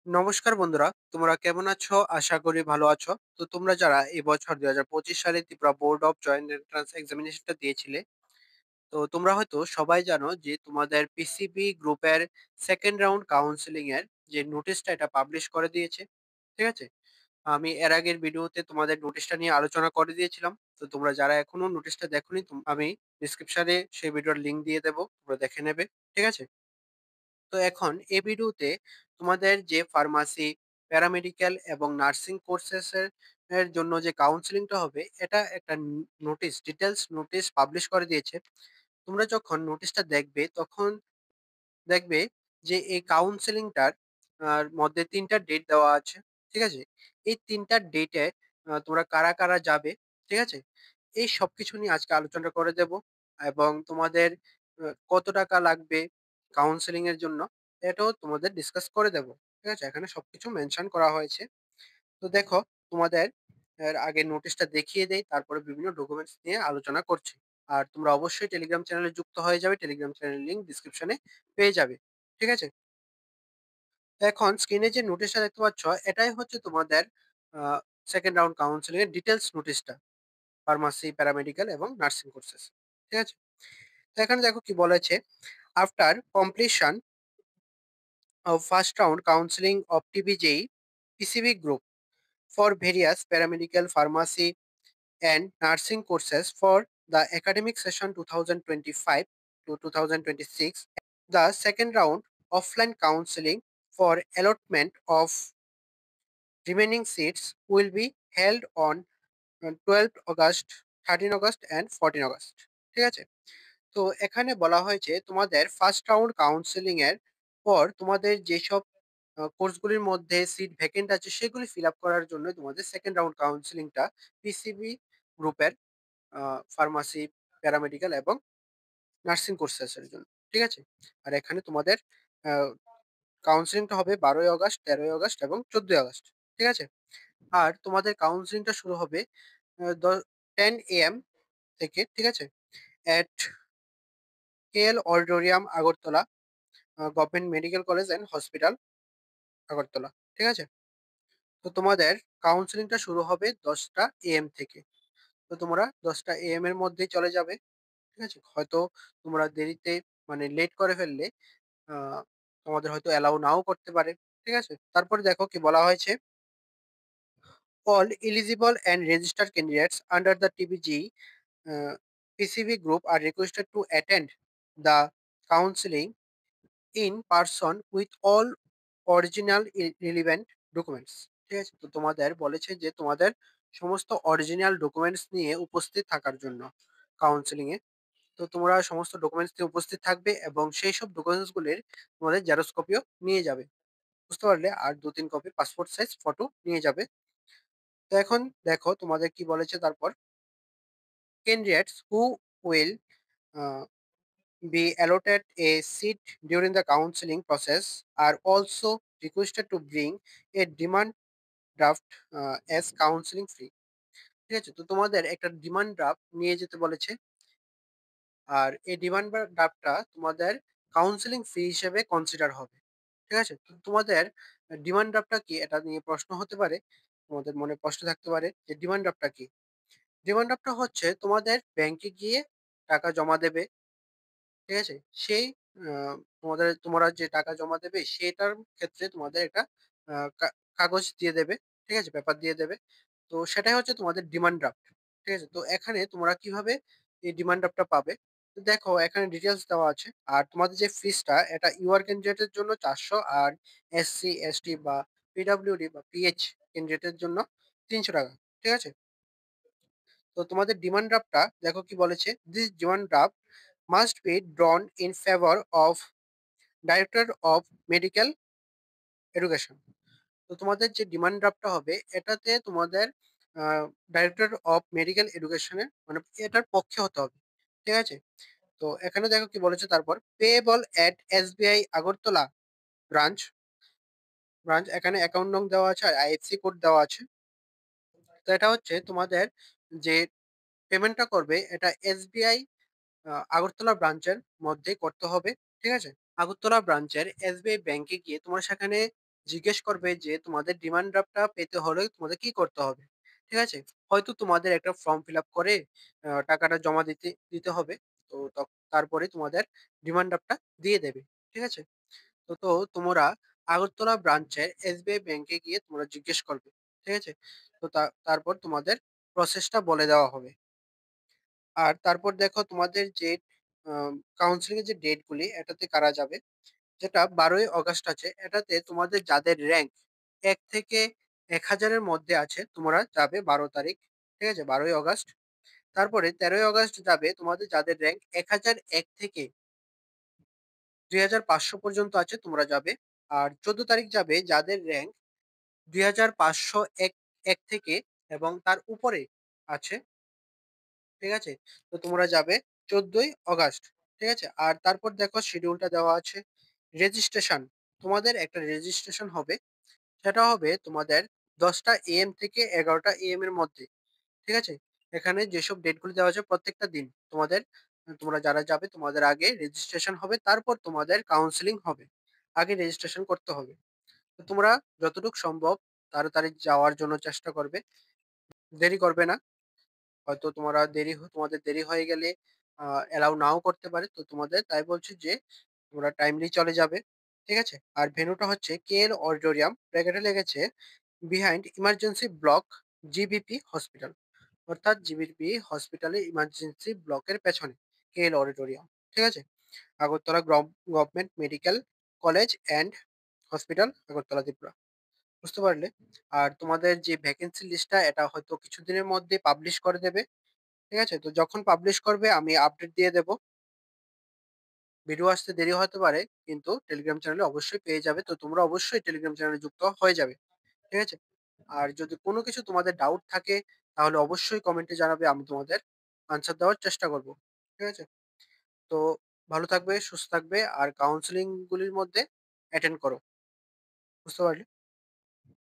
নমস্কার বন্ধুরা, তোমরা কেমন আছো? আশা করি ভালো আছো। তো তোমরা যারা এবছর ২০২৫ সালে Tripura board of joint entrance এক্সামিনেশনটা দিয়েছিলে, তো তোমরা হয়তো সবাই জানো যে তোমাদের পিসিবি গ্রুপের সেকেন্ড রাউন্ড কাউন্সেলিং এর যে নোটিশটা এটা পাবলিশ করে দিয়েছে। ঠিক আছে? আমি এর আগের ভিডিওতে তোমাদের নোটিশটা নিয়ে আলোচনা করে দিয়েছিলাম। তো তোমরা যারা এখনো নোটিশটা দেখোনি, আমি ডিসক্রিপশনে সেই ভিডিওর লিংক দিয়ে দেবো, তোমরা দেখে নেবে। ঠিক আছে? তো এখন এই ভিডিওতে তোমাদের যে ফার্মাসি, প্যারামেডিক্যাল এবং নার্সিং কোর্সেস এর এর জন্য যে কাউন্সেলিংটা হবে, এটা একটা নোটিশ, ডিটেলস নোটিশ পাবলিশ করে দিয়েছে। তোমরা যখন নোটিশটা দেখবে তখন দেখবে যে এই কাউন্সেলিংটার মধ্যে ৩ টা ডেট দেওয়া আছে। ঠিক আছে? এই ৩ টা ডেটে তোমরা কারা, কারা যাবে, ঠিক আছে? এই সবকিছু নিয়ে আজকে আলোচনা করে দেব এবং তোমাদের কত টাকা লাগবে কাউন্সেলিং এর জন্য, এটাও তোমাদের ডিসকাস করে দেব। ঠিক আছে? এখানে সবকিছু মেনশন করা হয়েছে। তো দেখো, তোমাদের এর আগে নোটিশটা দেখিয়ে দেই, তারপরে বিভিন্ন ডকুমেন্টস নিয়ে আলোচনা করছি। আর তোমরা অবশ্যই টেলিগ্রাম চ্যানেলে যুক্ত হয়ে যাবে। টেলিগ্রাম চ্যানেলের লিংক ডিসক্রিপশনে পেয়ে যাবে। ঠিক আছে? তো এখন স্ক্রিনে যে নোটিশটা দেখতে পাচ্ছ, এটাই হচ্ছে তোমাদের সেকেন্ড রাউন্ড কাউন্সেলিং এর ডিটেলস নোটিশটা। ফার্মাসি, প্যারামেডিক্যাল এবং নার্সিং কোর্সেস। ঠিক আছে? তো এখানে দেখো কি বলেছে, after completion of first round counselling of TBJEE PCB group for various paramedical, pharmacy, and nursing courses for the academic session 2025 to 2026. The second round offline counseling for allotment of remaining seats will be held on 12th August, 13 August and 14 August. ঠিক আছে? তো এখানে বলা হয়েছে তোমাদের first round counselling এর পর তোমাদের যেসব কোর্সগুলির মধ্যে সিট ভ্যাকেন্ট আছে সেগুলি ফিল আপ করার জন্য তোমাদের সেকেন্ড রাউন্ড কাউন্সেলিংটা পিসিবি গ্রুপের ফার্মাসি, প্যারামেডিক্যাল এবং নার্সিং কোর্সেস এর জন্য। ঠিক আছে? আর এখানে তোমাদের কাউন্সেলিংটা হবে 12ই অগস্ট, 13ই অগস্ট এবং 14ই অগস্ট। ঠিক আছে? আর তোমাদের কাউন্সেলিংটা শুরু হবে 10 AM থেকে। ঠিক আছে? At KL auditorium, Agartala, government medical college and hospital, Agartala. ঠিক আছে? তো তোমাদের কাউন্সেলিংটা শুরু হবে 10টা AM থেকে। তো তোমরা 10টা AM এর মধ্যেই চলে যাবে। ঠিক আছে? হয়তো তোমরা দেরিতে মানে লেট করে ফেললে আ তোমাদের হয়তো অ্যালাউ নাও করতে পারে। ঠিক আছে? তারপরে দেখো কি বলা হয়েছে, all eligible and registered candidates under the TBG PCB group are requested to attend the counseling in person with all original relevant documents. ঠিক আছে? তো তোমাদের বলেছে যে তোমাদের সমস্ত অরিজিনাল ডকুমেন্টস নিয়ে উপস্থিত থাকার জন্য কাউন্সেলিং এ। তো তোমরা সমস্ত ডকুমেন্টস নিয়ে উপস্থিত থাকবে এবং সেই সব ডকুমেন্টস গুলির তোমাদের জেরক্স কপিও নিয়ে যাবে। বুঝতে পারলে? আর ২-৩ কপি পাসপোর্ট সাইজ ফটো নিয়ে যাবে। তো এখন দেখো তোমাদের কি বলেছে তারপর, candidates who will be allotted a seat during the counseling process are also requested to bring a demand draft as counseling fee. ঠিক আছে? তো তোমাদের একটা ডিমান্ড ড্রাফট নিয়ে যেতে বলেছে। আর এই ডিমান্ড ড্রাফটটা তোমাদের কাউন্সেলিং ফি হিসেবে কনসিডার হবে। ঠিক আছে? তো তোমাদের ডিমান্ড ড্রাফটটা কি? এটা নিয়ে প্রশ্ন হতে পারে। তোমাদের মনে প্রশ্ন থাকতে পারে যে ডিমান্ড ড্রাফটটা কি? ডিমান্ড ড্রাফটটা হচ্ছে তোমাদের ব্যাংকে গিয়ে টাকা জমা দেবে। ঠিক আছে? সেই আ তোমরা যে টাকা জমা দেবে সেটার ক্ষেত্রে তোমাদের একটা আ কা কাগজ দিয়ে দেবে। ঠিক আছে? পেপার দিয়ে দেবে। তো সেটাই হচ্ছে তোমাদের ডিমান্ড ড্রাফট। ঠিক আছে? তো এখানে তোমরা কিভাবে এই ডিমান্ড ড্রাফটটা পাবে? তো দেখো এখানে ডিটেইলস দেওয়া আছে। আর তোমাদের যে ফিসটা এটা ইউআর ক্যান্ডিডেটের জন্য ৪০০, আর এসসি, এসটি বা পিডব্লিউডি বা পিএইচ ক্যান্ডিডেটের জন্য ৳৩০০। ঠিক আছে? তো তোমাদের ডিমান্ড ড্রাফটটা দেখো কি বলেছে, "This demand draft must be drawn in favor of Director of Medical Education." তো তোমাদের যে ডিমান্ড ড্রাফটটা হবে এটাতে তোমাদের আ ডাইরেক্টর অফ মেডিকেল এডুকেশন এর মানে এটার পক্ষে হতে হবে। ঠিক আছে? তো এখানে দেখো কি বলেছে তারপর, "Payable at SBI Agartala branch." এখানে অ্যাকাউন্ট নং দেওয়া আছে আর আইএফএসসি কোড দেওয়া আছে। তো এটা হচ্ছে তোমাদের যে পেমেন্টটা করবে এটা এসবিআই আগরতলা ব্রাঞ্চের মধ্যেই করতে হবে। ঠিক আছে? আগরতলা ব্রাঞ্চের এসবিআই ব্যাংকে গিয়ে তোমরা সেখানে জিজ্ঞেস করবে যে তোমাদের ডিমান্ড ড্রাফটটা পেতে হলে তোমাদের কি করতে হবে। ঠিক আছে? হয়তো তোমাদের একটা ফর্ম ফিল আপ করে টাকাটা জমা দিতে দিতে হবে। তো তারপরে তোমাদের ডিমান্ড ড্রাফটটা দিয়ে দেবে। ঠিক আছে? তো তোমরা আগরতলা ব্রাঞ্চের এসবিআই ব্যাংকে গিয়ে তোমরা জিজ্ঞেস করবে। ঠিক আছে? তো তারপর তোমাদের প্রসেসটা বলে দেওয়া হবে। আর তারপর দেখো তোমাদের যে কাউন্সেলিং এর যে ডেট গুলি এটাতে কারা যাবে, যেটা 12ই অগাস্ট আছে, এটাতে তোমাদের যাদের র্যাঙ্ক ১ থেকে ১,০০০ এর মধ্যে আছে তোমরা যাবে ১২ তারিখ। ঠিক আছে? 12ই অগাস্ট। তারপরে 13ই অগাস্ট যাবে তোমাদের যাদের র্যাঙ্ক ১,০০১ থেকে ২,৫০০ পর্যন্ত আছে তোমরা যাবে। আর ১৪ তারিখ যাবে যাদের র্যাঙ্ক ২,৫০১ এক থেকে এবং তার উপরে আছে। ঠিক আছে? তো তোমরা যাবে ১৪ই অগাস্ট। ঠিক আছে? আর তারপর দেখো শিডিউলটা দেওয়া আছে। রেজিস্ট্রেশন, তোমাদের একটা রেজিস্ট্রেশন হবে। সেটা হবে তোমাদের ১০টা AM থেকে ১১টা AM এর মধ্যে। ঠিক আছে? এখানে যেসব ডেট গুলো দেওয়া আছে প্রত্যেকটা দিন তোমাদের, তোমরা যারা যাবে তোমাদের আগে রেজিস্ট্রেশন হবে, তারপর তোমাদের কাউন্সেলিং হবে। আগে রেজিস্ট্রেশন করতে হবে। তো তোমরা যতটুকু সম্ভব তাড়াতাড়ি যাওয়ার জন্য চেষ্টা করবে। দেরি করবে না। হয়তো তোমাদের দেরি হয়ে গেলে অ্যালাউ নাও করতে পারে। তো তোমাদের তাই বলছি যে তোমরা টাইমলি চলে যাবে। ঠিক আছে? আর ভেন্যুটা হচ্ছে কেএল অডিটোরিয়াম, ব্র্যাকেটে লেগেছে behind emergency block GBP hospital. অর্থাৎ জিবিপি হসপিটালের ইমার্জেন্সি ব্লকের পেছনে কেএল অডিটোরিয়াম। ঠিক আছে? Agartala government medical college and hospital, Agartala, Tripura. বুঝতে পারলে? আর তোমাদের যে ভ্যাকেন্সি লিস্টটা এটা হয়তো কিছুদিনের মধ্যে পাবলিশ করে দেবে। ঠিক আছে? তো যখন পাবলিশ করবে আমি আপডেট দিয়ে দেব। ভিডিও আসতে দেরি হতে পারে কিন্তু টেলিগ্রাম চ্যানেলে অবশ্যই পেয়ে যাবে। তো তোমরা অবশ্যই টেলিগ্রাম চ্যানেলে যুক্ত হয়ে যাবে। ঠিক আছে? আর যদি কোনো কিছু তোমাদের ডাউট থাকে তাহলে অবশ্যই কমেন্টে জানাবে। আমি তোমাদের আনসার দেওয়ার চেষ্টা করব। ঠিক আছে? তো ভালো থাকবে, সুস্থ থাকবে আর কাউন্সেলিং গুলির মধ্যে অ্যাটেন্ড করো। বুঝতে পারলে?